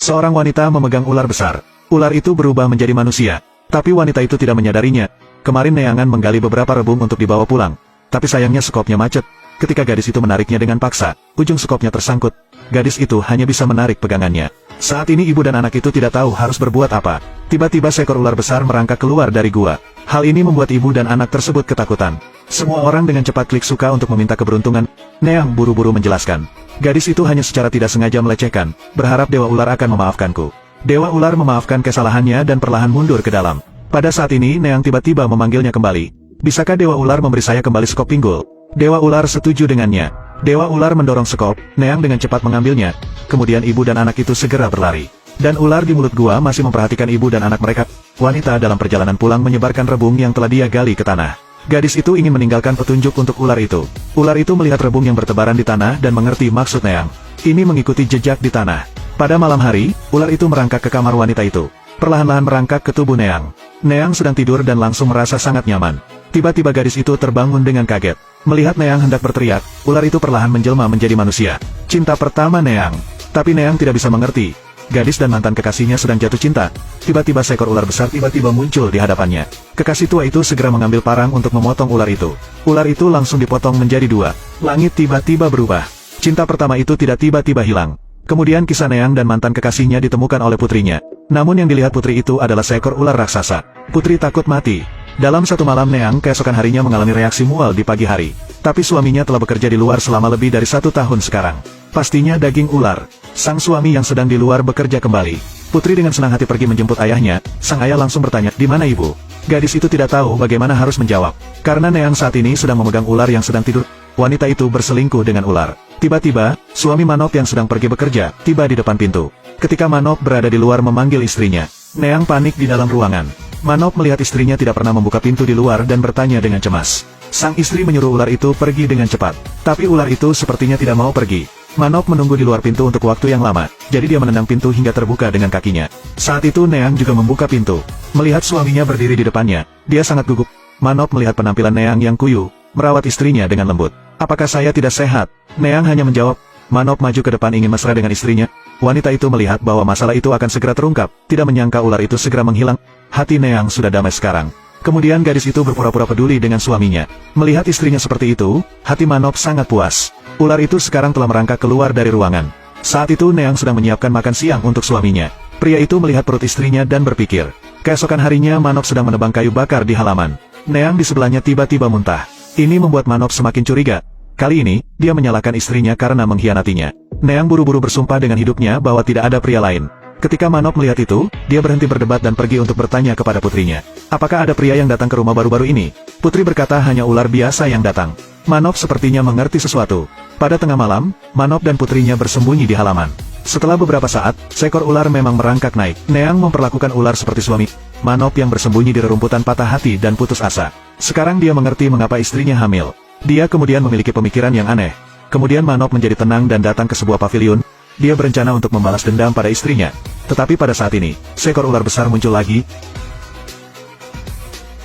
Seorang wanita memegang ular besar. Ular itu berubah menjadi manusia. Tapi wanita itu tidak menyadarinya. Kemarin Neangan menggali beberapa rebung untuk dibawa pulang. Tapi sayangnya sekopnya macet. Ketika gadis itu menariknya dengan paksa, ujung sekopnya tersangkut. Gadis itu hanya bisa menarik pegangannya. Saat ini ibu dan anak itu tidak tahu harus berbuat apa. Tiba-tiba seekor ular besar merangkak keluar dari gua. Hal ini membuat ibu dan anak tersebut ketakutan. Semua orang dengan cepat klik suka untuk meminta keberuntungan. Neang buru-buru menjelaskan. Gadis itu hanya secara tidak sengaja melecehkan, berharap Dewa Ular akan memaafkanku. Dewa Ular memaafkan kesalahannya dan perlahan mundur ke dalam. Pada saat ini Neang tiba-tiba memanggilnya kembali. Bisakah Dewa Ular memberi saya kembali sekop pinggul? Dewa Ular setuju dengannya. Dewa Ular mendorong sekop, Neang dengan cepat mengambilnya. Kemudian ibu dan anak itu segera berlari. Dan ular di mulut gua masih memperhatikan ibu dan anak mereka. Wanita dalam perjalanan pulang menyebarkan rebung yang telah dia gali ke tanah. Gadis itu ingin meninggalkan petunjuk untuk ular itu. Ular itu melihat rebung yang bertebaran di tanah dan mengerti maksud Neang. Ini mengikuti jejak di tanah. Pada malam hari, ular itu merangkak ke kamar wanita itu. Perlahan-lahan merangkak ke tubuh Neang. Neang sedang tidur dan langsung merasa sangat nyaman. Tiba-tiba gadis itu terbangun dengan kaget. Melihat Neang hendak berteriak, ular itu perlahan menjelma menjadi manusia. Cinta pertama Neang. Tapi Neang tidak bisa mengerti. Gadis dan mantan kekasihnya sedang jatuh cinta. Tiba-tiba seekor ular besar tiba-tiba muncul di hadapannya. Kekasih tua itu segera mengambil parang untuk memotong ular itu. Ular itu langsung dipotong menjadi dua. Langit tiba-tiba berubah. Cinta pertama itu tidak tiba-tiba hilang. Kemudian kisah Neang dan mantan kekasihnya ditemukan oleh putrinya. Namun yang dilihat putri itu adalah seekor ular raksasa. Putri takut mati. Dalam satu malam Neang keesokan harinya mengalami reaksi mual di pagi hari. Tapi suaminya telah bekerja di luar selama lebih dari 1 tahun sekarang. Pastinya daging ular. Sang suami yang sedang di luar bekerja kembali. Putri dengan senang hati pergi menjemput ayahnya. Sang ayah langsung bertanya, "Di mana ibu?" Gadis itu tidak tahu bagaimana harus menjawab. Karena Neang saat ini sedang memegang ular yang sedang tidur. Wanita itu berselingkuh dengan ular. Tiba-tiba, suami Manop yang sedang pergi bekerja, tiba di depan pintu. Ketika Manop berada di luar memanggil istrinya, Neang panik di dalam ruangan. Manop melihat istrinya tidak pernah membuka pintu di luar dan bertanya dengan cemas. Sang istri menyuruh ular itu pergi dengan cepat. Tapi ular itu sepertinya tidak mau pergi. Manop menunggu di luar pintu untuk waktu yang lama, jadi dia menendang pintu hingga terbuka dengan kakinya. Saat itu Neang juga membuka pintu. Melihat suaminya berdiri di depannya, dia sangat gugup. Manop melihat penampilan Neang yang kuyu, merawat istrinya dengan lembut. "Apakah saya tidak sehat?" Neang hanya menjawab. Manop maju ke depan ingin mesra dengan istrinya. Wanita itu melihat bahwa masalah itu akan segera terungkap, tidak menyangka ular itu segera menghilang. Hati Neang sudah damai sekarang. Kemudian gadis itu berpura-pura peduli dengan suaminya. Melihat istrinya seperti itu, hati Manop sangat puas. Ular itu sekarang telah merangkak keluar dari ruangan. Saat itu Neang sedang menyiapkan makan siang untuk suaminya. Pria itu melihat perut istrinya dan berpikir. Keesokan harinya Manop sedang menebang kayu bakar di halaman. Neang di sebelahnya tiba-tiba muntah. Ini membuat Manop semakin curiga. Kali ini, dia menyalahkan istrinya karena mengkhianatinya. Neang buru-buru bersumpah dengan hidupnya bahwa tidak ada pria lain. Ketika Manop melihat itu, dia berhenti berdebat dan pergi untuk bertanya kepada putrinya. "Apakah ada pria yang datang ke rumah baru-baru ini?" Putri berkata hanya ular biasa yang datang. Manop sepertinya mengerti sesuatu. Pada tengah malam, Manop dan putrinya bersembunyi di halaman. Setelah beberapa saat, seekor ular memang merangkak naik. Neang memperlakukan ular seperti suami. Manop yang bersembunyi di rerumputan patah hati dan putus asa. Sekarang dia mengerti mengapa istrinya hamil. Dia kemudian memiliki pemikiran yang aneh. Kemudian Manop menjadi tenang dan datang ke sebuah pavilion. Dia berencana untuk membalas dendam pada istrinya. Tetapi pada saat ini, seekor ular besar muncul lagi.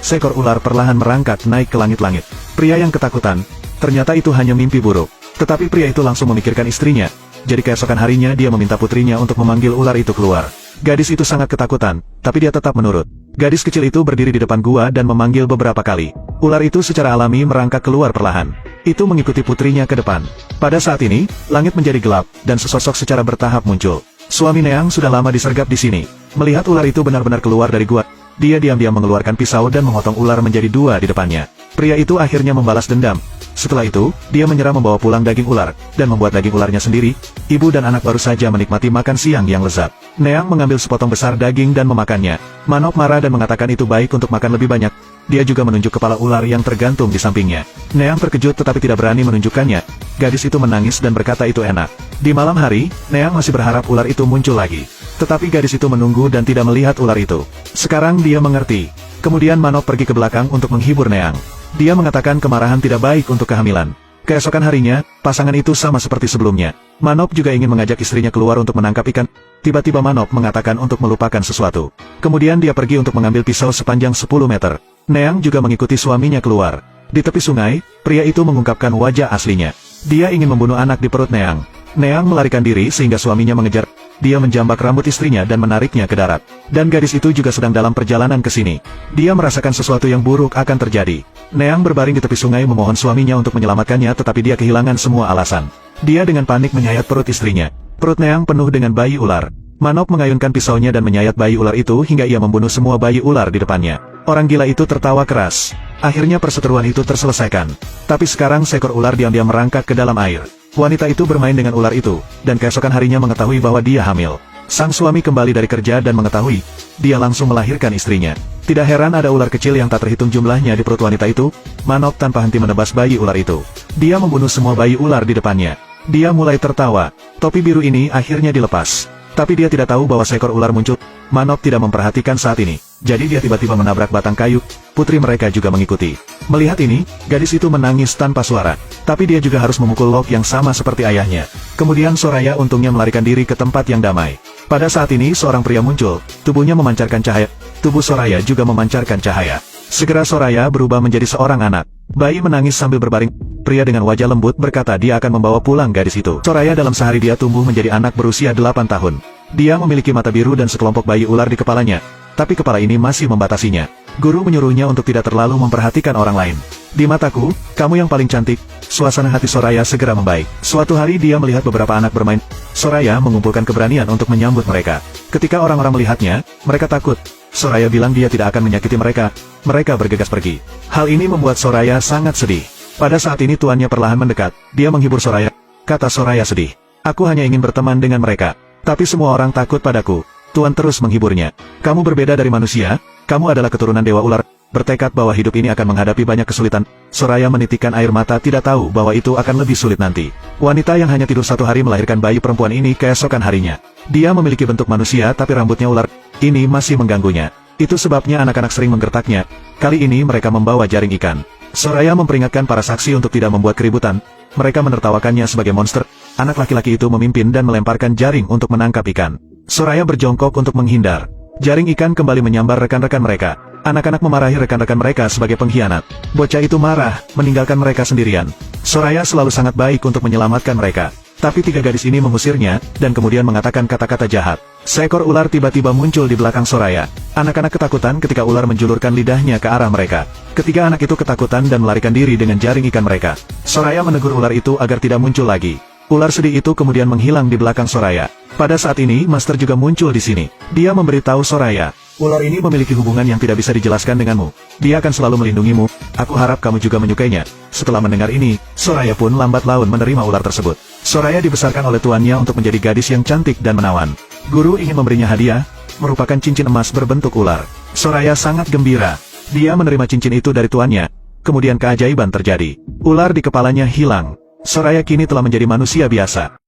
Seekor ular perlahan merangkak naik ke langit-langit. Pria yang ketakutan, ternyata itu hanya mimpi buruk. Tetapi pria itu langsung memikirkan istrinya. Jadi keesokan harinya dia meminta putrinya untuk memanggil ular itu keluar. Gadis itu sangat ketakutan, tapi dia tetap menurut. Gadis kecil itu berdiri di depan gua dan memanggil beberapa kali. Ular itu secara alami merangkak keluar perlahan. Itu mengikuti putrinya ke depan. Pada saat ini, langit menjadi gelap, dan sesosok secara bertahap muncul. Suami Neang sudah lama disergap di sini. Melihat ular itu benar-benar keluar dari gua, dia diam-diam mengeluarkan pisau dan memotong ular menjadi 2 di depannya. Pria itu akhirnya membalas dendam. Setelah itu, dia menyerah membawa pulang daging ular, dan membuat daging ularnya sendiri. Ibu dan anak baru saja menikmati makan siang yang lezat. Neang mengambil sepotong besar daging dan memakannya. Manop marah dan mengatakan itu baik untuk makan lebih banyak. Dia juga menunjuk kepala ular yang tergantung di sampingnya. Neang terkejut tetapi tidak berani menunjukkannya. Gadis itu menangis dan berkata itu enak. Di malam hari, Neang masih berharap ular itu muncul lagi. Tetapi gadis itu menunggu dan tidak melihat ular itu. Sekarang dia mengerti. Kemudian Manop pergi ke belakang untuk menghibur Neang. Dia mengatakan kemarahan tidak baik untuk kehamilan. Keesokan harinya, pasangan itu sama seperti sebelumnya. Manop juga ingin mengajak istrinya keluar untuk menangkap ikan. Tiba-tiba Manop mengatakan untuk melupakan sesuatu. Kemudian dia pergi untuk mengambil pisau sepanjang 10 meter. Neang juga mengikuti suaminya keluar. Di tepi sungai, pria itu mengungkapkan wajah aslinya. Dia ingin membunuh anak di perut Neang. Neang melarikan diri sehingga suaminya mengejar. dia menjambak rambut istrinya dan menariknya ke darat. Dan gadis itu juga sedang dalam perjalanan ke sini. Dia merasakan sesuatu yang buruk akan terjadi. Neang berbaring di tepi sungai memohon suaminya untuk menyelamatkannya, tetapi dia kehilangan semua alasan. Dia dengan panik menyayat perut istrinya. Perut Neang penuh dengan bayi ular. Manok mengayunkan pisaunya dan menyayat bayi ular itu hingga ia membunuh semua bayi ular di depannya. Orang gila itu tertawa keras. Akhirnya perseteruan itu terselesaikan. Tapi sekarang seekor ular diam-diam merangkak ke dalam air. Wanita itu bermain dengan ular itu, dan keesokan harinya mengetahui bahwa dia hamil. Sang suami kembali dari kerja dan mengetahui, dia langsung melahirkan istrinya. Tidak heran ada ular kecil yang tak terhitung jumlahnya di perut wanita itu. Manok tanpa henti menebas bayi ular itu. Dia membunuh semua bayi ular di depannya. Dia mulai tertawa. Topi biru ini akhirnya dilepas. Tapi dia tidak tahu bahwa seekor ular muncul. Manok tidak memperhatikan saat ini. Jadi dia tiba-tiba menabrak batang kayu. Putri mereka juga mengikuti. Melihat ini, gadis itu menangis tanpa suara. Tapi dia juga harus memukul Lok yang sama seperti ayahnya. Kemudian Soraya untungnya melarikan diri ke tempat yang damai. Pada saat ini seorang pria muncul. Tubuhnya memancarkan cahaya. Tubuh Soraya juga memancarkan cahaya. Segera Soraya berubah menjadi seorang anak. Bayi menangis sambil berbaring. Pria dengan wajah lembut berkata dia akan membawa pulang gadis itu. Soraya dalam sehari dia tumbuh menjadi anak berusia 8 tahun. Dia memiliki mata biru dan sekelompok bayi ular di kepalanya. Tapi kepala ini masih membatasinya. Guru menyuruhnya untuk tidak terlalu memperhatikan orang lain. Di mataku, kamu yang paling cantik. Suasana hati Soraya segera membaik. Suatu hari dia melihat beberapa anak bermain. Soraya mengumpulkan keberanian untuk menyambut mereka. Ketika orang-orang melihatnya, mereka takut. Soraya bilang dia tidak akan menyakiti mereka. Mereka bergegas pergi. Hal ini membuat Soraya sangat sedih. Pada saat ini tuannya perlahan mendekat. Dia menghibur Soraya. Kata Soraya sedih. Aku hanya ingin berteman dengan mereka. Tapi semua orang takut padaku. Tuan terus menghiburnya. Kamu berbeda dari manusia. Kamu adalah keturunan dewa ular. Bertekad bahwa hidup ini akan menghadapi banyak kesulitan. Soraya menitikkan air mata, tidak tahu bahwa itu akan lebih sulit nanti. Wanita yang hanya tidur satu hari melahirkan bayi perempuan ini keesokan harinya. Dia memiliki bentuk manusia tapi rambutnya ular. Ini masih mengganggunya. Itu sebabnya anak-anak sering menggertaknya. Kali ini mereka membawa jaring ikan. Soraya memperingatkan para saksi untuk tidak membuat keributan. Mereka menertawakannya sebagai monster. Anak laki-laki itu memimpin dan melemparkan jaring untuk menangkap ikan. Soraya berjongkok untuk menghindar. Jaring ikan kembali menyambar rekan-rekan mereka. Anak-anak memarahi rekan-rekan mereka sebagai pengkhianat. Bocah itu marah, meninggalkan mereka sendirian. Soraya selalu sangat baik untuk menyelamatkan mereka. Tapi tiga gadis ini mengusirnya, dan kemudian mengatakan kata-kata jahat. Seekor ular tiba-tiba muncul di belakang Soraya. Anak-anak ketakutan ketika ular menjulurkan lidahnya ke arah mereka. Ketiga anak itu ketakutan dan melarikan diri dengan jaring ikan mereka. Soraya menegur ular itu agar tidak muncul lagi. Ular sedih itu kemudian menghilang di belakang Soraya. Pada saat ini, Master juga muncul di sini. Dia memberitahu Soraya, ular ini memiliki hubungan yang tidak bisa dijelaskan denganmu. Dia akan selalu melindungimu. Aku harap kamu juga menyukainya. Setelah mendengar ini, Soraya pun lambat laun menerima ular tersebut. Soraya dibesarkan oleh tuannya untuk menjadi gadis yang cantik dan menawan. Guru ingin memberinya hadiah, merupakan cincin emas berbentuk ular. Soraya sangat gembira. Dia menerima cincin itu dari tuannya. Kemudian keajaiban terjadi. Ular di kepalanya hilang. Soraya kini telah menjadi manusia biasa.